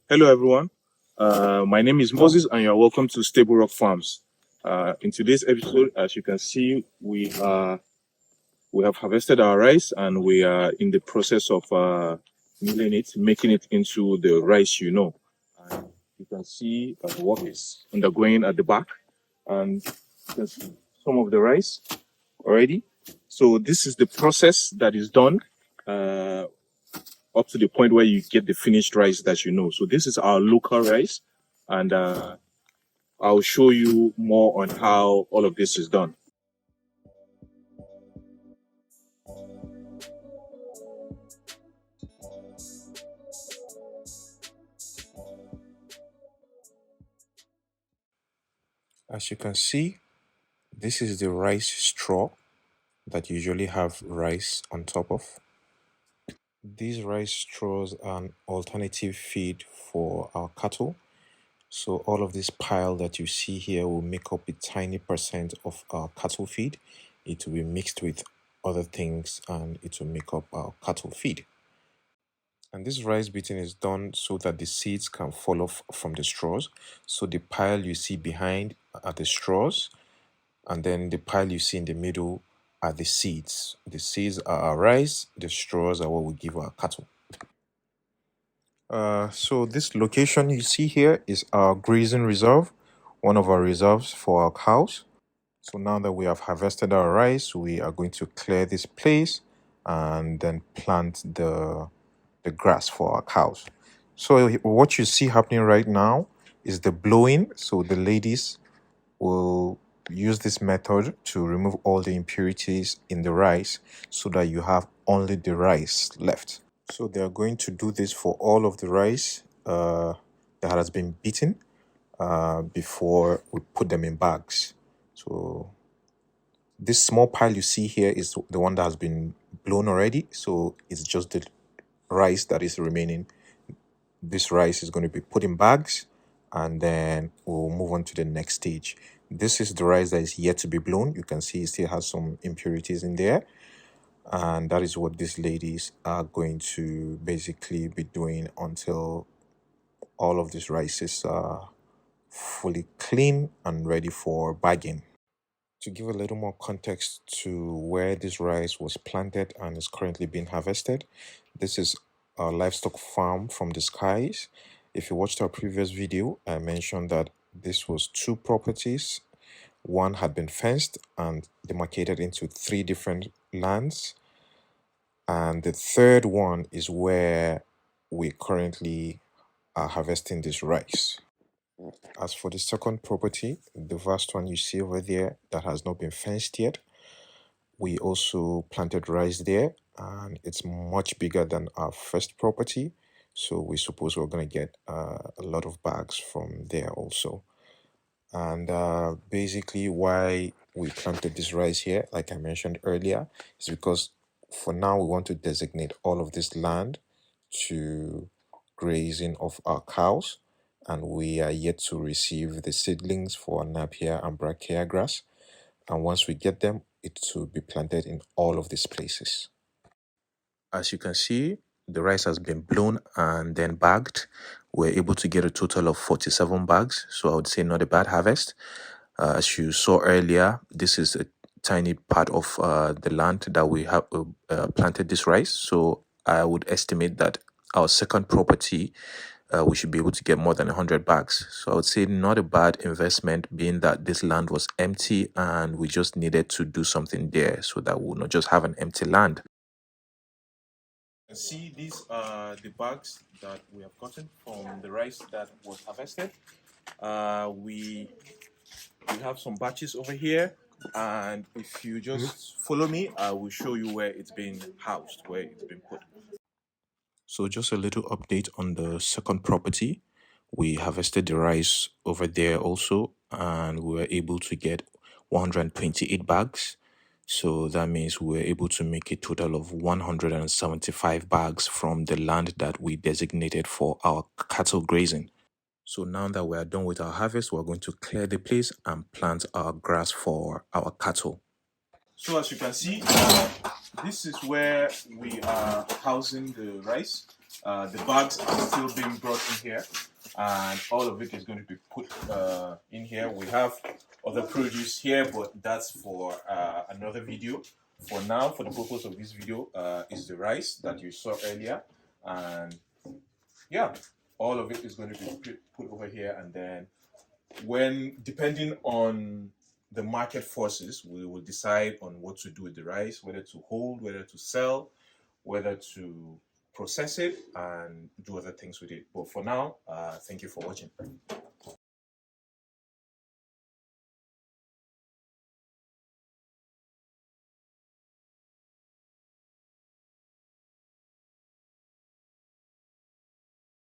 Hello, everyone. My name is Moses, and you're welcome to Stable Rock Farms. In today's episode, as you can see, we have harvested our rice, and we are in the process of milling it, making it into the rice you know. And you can see what is undergoing at the back, and you can see some of the rice already. So this is the process that is done. Up to the point where you get the finished rice that you know. So this is our local rice, and I'll show you more on how all of this is done. As you can see, this is the rice straw that usually have rice on top of. These rice straws are an alternative feed for our cattle. So all of this pile that you see here will make up a tiny percent of our cattle feed. It will be mixed with other things and it will make up our cattle feed. And this rice beating is done so that the seeds can fall off from the straws. So the pile you see behind are the straws, and then the pile you see in the middle are the seeds. The seeds are our rice, the straws are what we give our cattle. So this location you see here is our grazing reserve, one of our reserves for our cows. So now that we have harvested our rice, we are going to clear this place and then plant the grass for our cows. So what you see happening right now is the blowing. So the ladies will use this method to remove all the impurities in the rice so that you have only the rice left. So they are going to do this for all of the rice that has been beaten before we put them in bags. So this small pile you see here is the one that has been blown already. So it's just the rice that is remaining. This rice is going to be put in bags, and then we'll move on to the next stage. This is the rice that is yet to be blown. You can see it still has some impurities in there, and that is what these ladies are going to basically be doing until all of these rices are fully clean and ready for bagging. To give a little more context to where this rice was planted and is currently being harvested, this is a livestock farm from the skies. If you watched our previous video, I mentioned that this was two properties. One had been fenced and demarcated into three different lands, and the third one is where we currently are harvesting this rice. As for the second property, the vast one you see over there that has not been fenced yet, we also planted rice there, and it's much bigger than our first property. So we suppose we're going to get a lot of bags from there also. And basically, why we planted this rice here, like I mentioned earlier, is because for now we want to designate all of this land to grazing of our cows, and we are yet to receive the seedlings for napier and brachiaria grass. And once we get them, it will be planted in all of these places. As you can see, the rice has been blown and then bagged. We're able to get a total of 47 bags, so I would say not a bad harvest. As you saw earlier, this is a tiny part of the land that we have planted this rice. So I would estimate that our second property, we should be able to get more than 100 bags. So I would say not a bad investment, being that this land was empty and we just needed to do something there so that we'll not just have an empty land. See, these are the bags that we have gotten from the rice that was harvested. We have some batches over here, and if you just follow me, I will show you where it's been housed, where it's been put. So just a little update on the second property. We harvested the rice over there also, and we were able to get 128 bags. So that means we were able to make a total of 175 bags from the land that we designated for our cattle grazing. So now that we are done with our harvest, we're going to clear the place and plant our grass for our cattle. So as you can see, this is where we are housing the rice. The bags are still being brought in here, and all of it is going to be put in here. We have other produce here, but that's for another video. For now, for the purpose of this video, is the rice that you saw earlier, and yeah, all of it is going to be put over here, and then when, depending on the market forces, we will decide on what to do with the rice, whether to hold, whether to sell, whether to process it and do other things with it. But for now, thank you for watching.